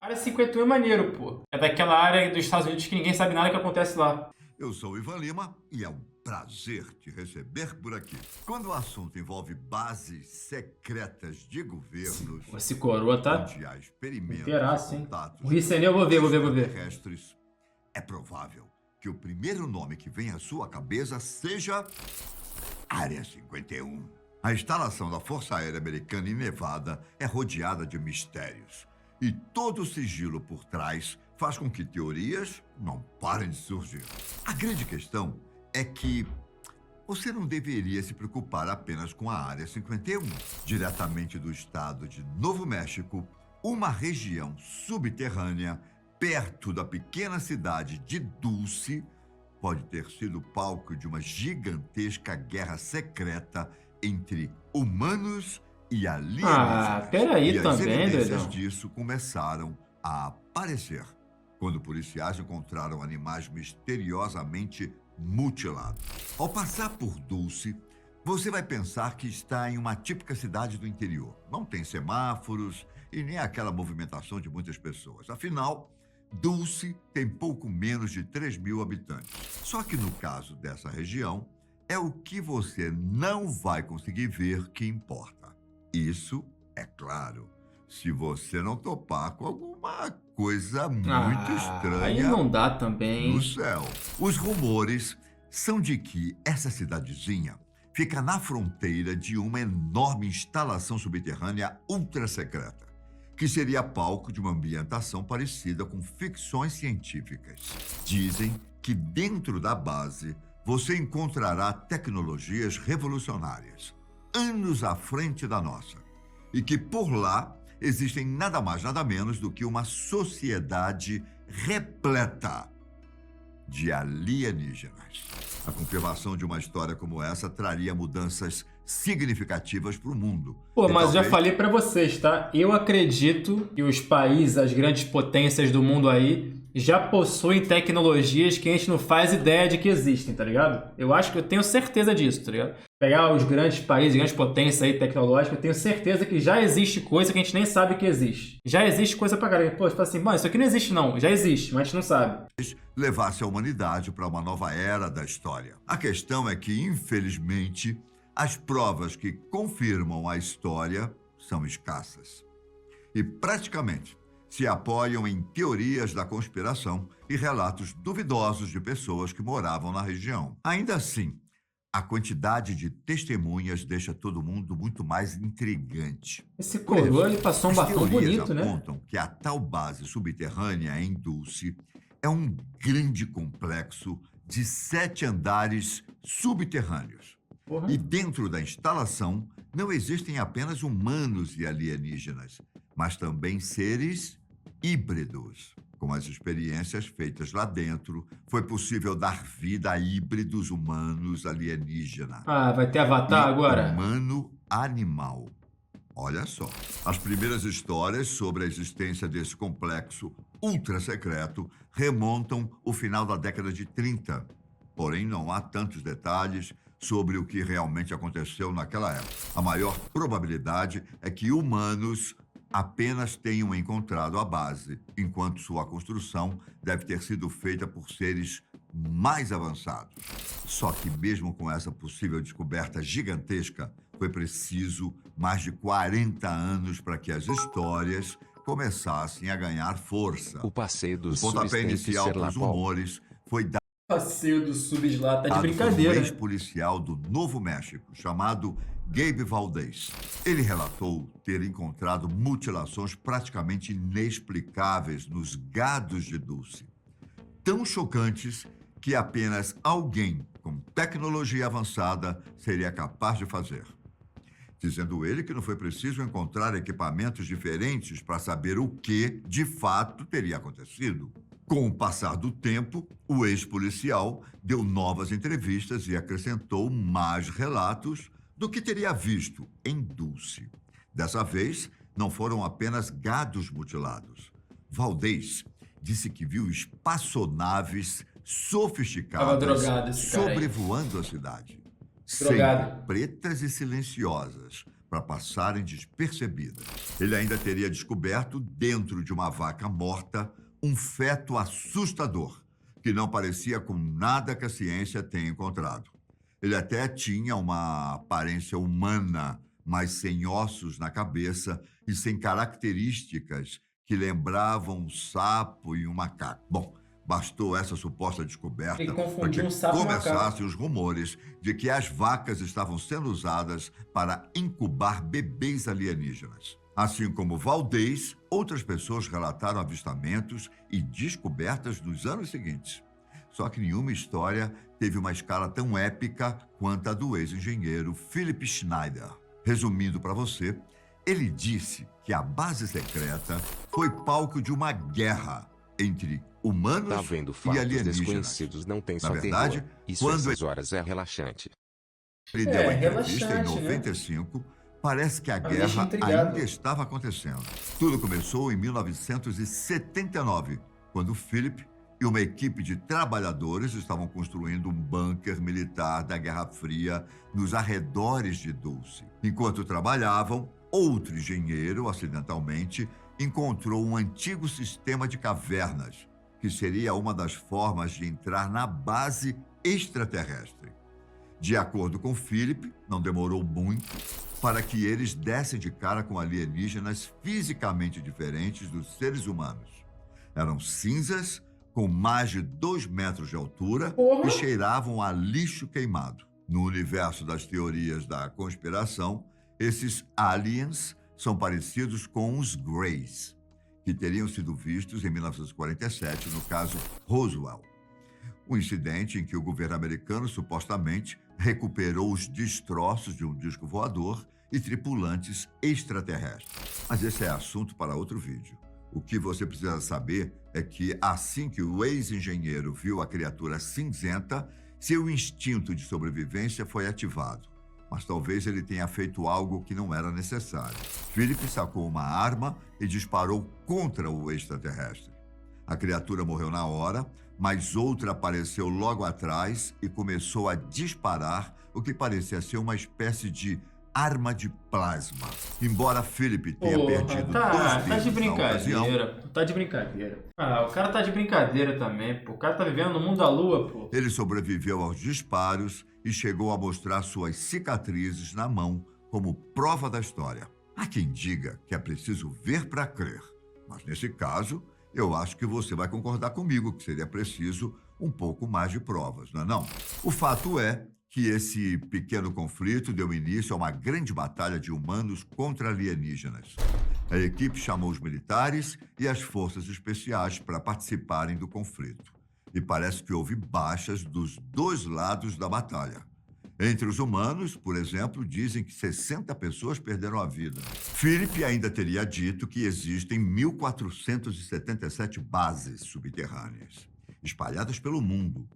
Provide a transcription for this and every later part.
Área 51 é maneiro, pô. É daquela área dos Estados Unidos que ninguém sabe nada que acontece lá. Eu sou o Ivan Lima e é um prazer te receber por aqui. Quando o assunto envolve bases secretas de governos, Esse coroa tá onde há experimentos inteiraço, e hein? contatos O Ricene eu vou ver. extraterrestres, é provável que o primeiro nome que vem à sua cabeça seja Área 51. A instalação da Força Aérea Americana em Nevada é rodeada de mistérios. E todo o sigilo por trás faz com que teorias não parem de surgir. A grande questão é que você não deveria se preocupar apenas com a Área 51. Diretamente do estado de Novo México, uma região subterrânea perto da pequena cidade de Dulce pode ter sido palco de uma gigantesca guerra secreta entre humanos e alienígenas. Peraí E as também, evidências doidão. disso começaram a aparecer quando policiais encontraram animais misteriosamente mutilados. Ao passar por Dulce, você vai pensar que está em uma típica cidade do interior. Não tem semáforos e nem aquela movimentação de muitas pessoas. Afinal, Dulce tem pouco menos de 3.000 habitantes. Só que no caso dessa região, é o que você não vai conseguir ver que importa. Isso, é claro, se você não topar com alguma coisa muito Aí estranha não dá também. no céu. Os rumores são de que essa cidadezinha fica na fronteira de uma enorme instalação subterrânea ultra secreta, que seria palco de uma ambientação parecida com ficções científicas. Dizem que dentro da base você encontrará tecnologias revolucionárias, anos à frente da nossa, e que por lá existem nada mais, nada menos do que uma sociedade repleta de alienígenas. A confirmação de uma história como essa traria mudanças significativas para o mundo. Pô, E mas já talvez falei pra vocês, tá? Eu acredito que os países, as grandes potências do mundo aí, já possuem tecnologias que a gente não faz ideia de que existem, tá ligado? Eu tenho certeza disso, tá ligado? Pegar os grandes países, grandes potências aí tecnológicas, eu tenho certeza que já existe coisa que a gente nem sabe que existe. Já existe coisa pra caralho. Pô, você fala assim, mano, isso aqui não existe não. Já existe, mas a gente não sabe. levasse a humanidade para uma nova era da história. A questão é que, infelizmente, as provas que confirmam a história são escassas. E praticamente se apoiam em teorias da conspiração e relatos duvidosos de pessoas que moravam na região. Ainda assim, a quantidade de testemunhas deixa todo mundo muito mais intrigante. Esse Por isso, coroa, ele passou um as batom teorias bonito, né? apontam que a tal base subterrânea em Dulce é um grande complexo de 7 andares subterrâneos. Porra. E dentro da instalação não existem apenas humanos e alienígenas, mas também seres híbridos. Com as experiências feitas lá dentro, foi possível dar vida a híbridos humanos alienígena Vai ter Avatar e agora? humano-animal. Olha só, as primeiras histórias sobre a existência desse complexo ultra secreto remontam ao final da década de 30. Porém, não há tantos detalhes sobre o que realmente aconteceu naquela época. A maior probabilidade é que humanos apenas tenham encontrado a base, enquanto sua construção deve ter sido feita por seres mais avançados. Só que mesmo com essa possível descoberta gigantesca, foi preciso mais de 40 anos para que as histórias começassem a ganhar força. O passeio dos O pontapé subs tem que inicial ser para lá, os Paulo. rumores foi dado Passeio do Subs lá, tá de por um brincadeira. ex-policial do Novo México, chamado Gabe Valdez. Ele relatou ter encontrado mutilações praticamente inexplicáveis nos gados de Dulce. Tão chocantes que apenas alguém com tecnologia avançada seria capaz de fazer. Dizendo ele que não foi preciso encontrar equipamentos diferentes para saber o que, de fato, teria acontecido. Com o passar do tempo, o ex-policial deu novas entrevistas e acrescentou mais relatos do que teria visto em Dulce. Dessa vez, não foram apenas gados mutilados. Valdez disse que viu espaçonaves Tava sofisticadas drogado esse cara aí. sobrevoando a cidade. Drogado. Sempre pretas e silenciosas, para passarem despercebidas. Ele ainda teria descoberto, dentro de uma vaca morta, um feto assustador, que não parecia com nada que a ciência tenha encontrado. Ele até tinha uma aparência humana, mas sem ossos na cabeça e sem características que lembravam um sapo e um macaco. Bom, bastou essa suposta descoberta Ele para confundiu que um sapo e um macaco. começassem os rumores de que as vacas estavam sendo usadas para incubar bebês alienígenas. Assim como Valdez, outras pessoas relataram avistamentos e descobertas nos anos seguintes. Só que nenhuma história teve uma escala tão épica quanto a do ex-engenheiro Philip Schneider. Resumindo para você, ele disse que a base secreta foi palco de uma guerra entre humanos Tá vendo e fatos alienígenas. desconhecidos não tem só Na verdade, terror. Isso quando essas horas é relaxante. ele deu a entrevista em relaxante, né? 95, parece que a Mas deixa guerra intrigado. ainda estava acontecendo. Tudo começou em 1979, quando Philip e uma equipe de trabalhadores estavam construindo um bunker militar da Guerra Fria nos arredores de Dulce. Enquanto trabalhavam, outro engenheiro, acidentalmente, encontrou um antigo sistema de cavernas, que seria uma das formas de entrar na base extraterrestre. De acordo com Philip, não demorou muito para que eles dessem de cara com alienígenas fisicamente diferentes dos seres humanos. Eram cinzas, com mais de 2 metros de altura Porra! e cheiravam a lixo queimado. No universo das teorias da conspiração, esses aliens são parecidos com os Greys, que teriam sido vistos em 1947 no caso Roswell. Um incidente em que o governo americano supostamente recuperou os destroços de um disco voador e tripulantes extraterrestres. Mas esse é assunto para outro vídeo. O que você precisa saber é que, assim que o ex-engenheiro viu a criatura cinzenta, seu instinto de sobrevivência foi ativado. Mas talvez ele tenha feito algo que não era necessário. Philip sacou uma arma e disparou contra o extraterrestre. A criatura morreu na hora, mas outra apareceu logo atrás e começou a disparar o que parecia ser uma espécie de arma de plasma. Embora Philip tenha perdido 2 tá dedos de na ocasião, brincadeira. Tá de brincadeira. O cara tá de brincadeira também, pô. O cara tá vivendo no mundo da lua, pô. ele sobreviveu aos disparos e chegou a mostrar suas cicatrizes na mão como prova da história. Há quem diga que é preciso ver para crer, mas nesse caso, eu acho que você vai concordar comigo que seria preciso um pouco mais de provas, não é não? O fato é que esse pequeno conflito deu início a uma grande batalha de humanos contra alienígenas. A equipe chamou os militares e as forças especiais para participarem do conflito. E parece que houve baixas dos 2 lados da batalha. Entre os humanos, por exemplo, dizem que 60 pessoas perderam a vida. Philip ainda teria dito que existem 1.477 bases subterrâneas, espalhadas pelo mundo,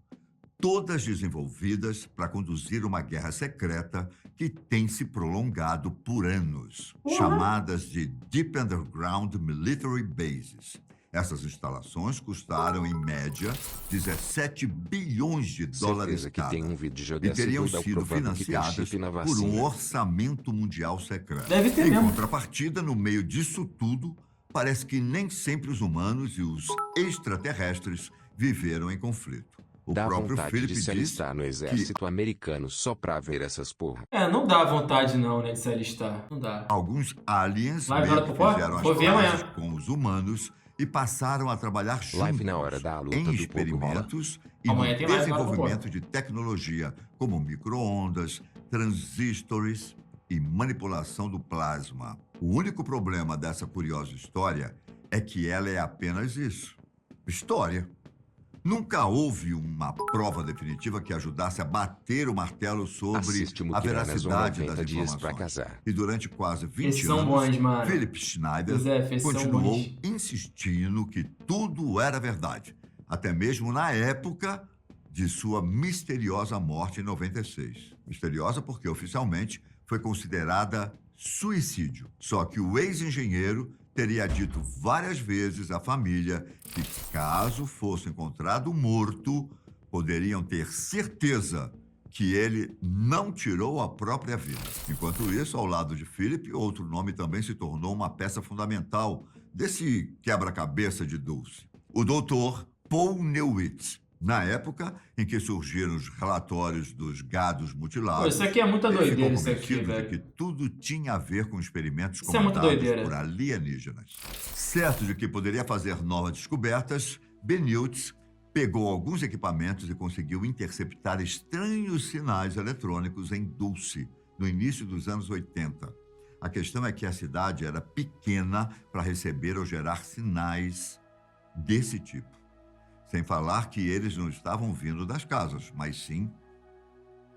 todas desenvolvidas para conduzir uma guerra secreta que tem se prolongado por anos, chamadas de Deep Underground Military Bases. Essas instalações custaram, em média, 17 bilhões de dólares Certeza que cada tem um vídeo e dessa teriam bunda sido provando que tem financiadas chip na por vacina. um orçamento mundial secreto. Deve ter Em mesmo. contrapartida, no meio disso tudo, parece que nem sempre os humanos e os extraterrestres viveram em conflito. O Dá próprio vontade Philip de se disse alistar no exército americano só pra ver essas porra. Não dá vontade não, né, de se alistar. Não dá. alguns aliens Vai meio embora que pro pó? fizeram as Vou ver pazes amanhã. com os humanos e passaram a trabalhar juntos Live na hora da luta em do experimentos e no Amanhã tem live agora pro desenvolvimento de tecnologia como micro-ondas, transistores e manipulação do plasma. O único problema dessa curiosa história é que ela é apenas isso. História. Nunca houve uma prova definitiva que ajudasse a bater o martelo sobre Assiste a Muquiranas ou veracidade 90 das dias pra informações. casar. E durante quase 20 Esses são anos, bons, mano. Philip Schneider José, esses são continuou bons. insistindo que tudo era verdade, até mesmo na época de sua misteriosa morte em 96. Misteriosa porque oficialmente foi considerada suicídio. Só que o ex-engenheiro teria dito várias vezes à família que, caso fosse encontrado morto, poderiam ter certeza que ele não tirou a própria vida. Enquanto isso, ao lado de Philip, outro nome também se tornou uma peça fundamental desse quebra-cabeça de Dulce. O doutor Paul Neuwitz. Na época em que surgiram os relatórios dos gados Pô, mutilados, isso aqui é muita ele ficou doideira, isso aqui, convencido de que velho. tudo tinha a ver com experimentos Isso é muita comandados doideira. por alienígenas. Certo de que poderia fazer novas descobertas, Beniltz pegou alguns equipamentos e conseguiu interceptar estranhos sinais eletrônicos em Dulce, no início dos anos 80. A questão é que a cidade era pequena para receber ou gerar sinais desse tipo. Sem falar que eles não estavam vindo das casas, mas sim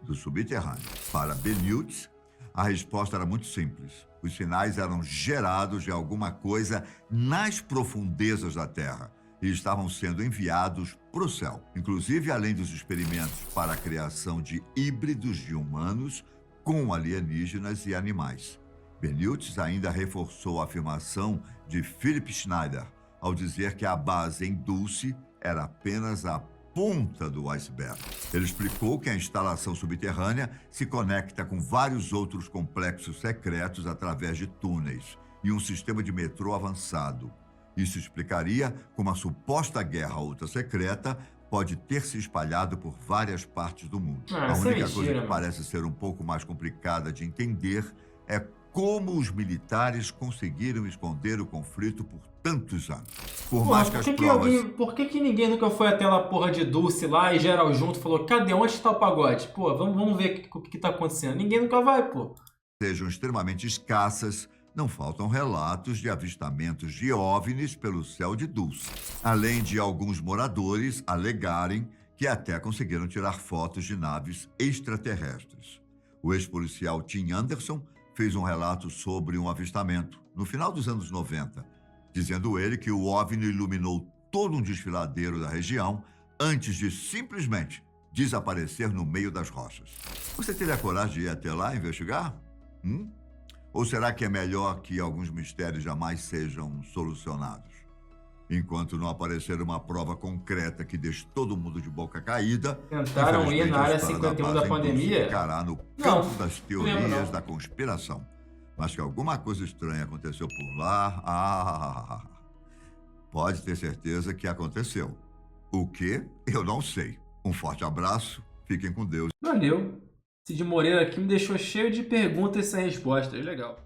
do subterrâneo. Para Beniltz, a resposta era muito simples. Os sinais eram gerados de alguma coisa nas profundezas da Terra e estavam sendo enviados para o céu. Inclusive, além dos experimentos para a criação de híbridos de humanos com alienígenas e animais. Beniltz ainda reforçou a afirmação de Philip Schneider ao dizer que a base em Dulce era apenas a ponta do iceberg. Ele explicou que a instalação subterrânea se conecta com vários outros complexos secretos através de túneis e um sistema de metrô avançado. Isso explicaria como a suposta guerra ultra-secreta pode ter se espalhado por várias partes do mundo. Ah, A isso é única coisa mentira, que mano. parece ser um pouco mais complicada de entender é como os militares conseguiram esconder o conflito por tantos anos. Por Porra, mais que as provas... por que ninguém nunca foi até lá porra de Dulce lá e geral junto falou, cadê, onde está o pagode? Pô, vamos ver o que tá acontecendo. Ninguém nunca vai, pô. sejam extremamente escassas, não faltam relatos de avistamentos de OVNIs pelo céu de Dulce, além de alguns moradores alegarem que até conseguiram tirar fotos de naves extraterrestres. O ex-policial Tim Anderson fez um relato sobre um avistamento no final dos anos 90, dizendo ele que o OVNI iluminou todo um desfiladeiro da região antes de simplesmente desaparecer no meio das rochas. Você teria coragem de ir até lá investigar? Ou será que é melhor que alguns mistérios jamais sejam solucionados? Enquanto não aparecer uma prova concreta que deixe todo mundo de boca caída, Tentaram ir na área 51 da pandemia? Ficará no campo das teorias da conspiração. Mas que alguma coisa estranha aconteceu por lá, pode ter certeza que aconteceu. O que? Eu não sei. Um forte abraço, fiquem com Deus. Valeu. Cid Moreira aqui me deixou cheio de perguntas sem respostas. Legal.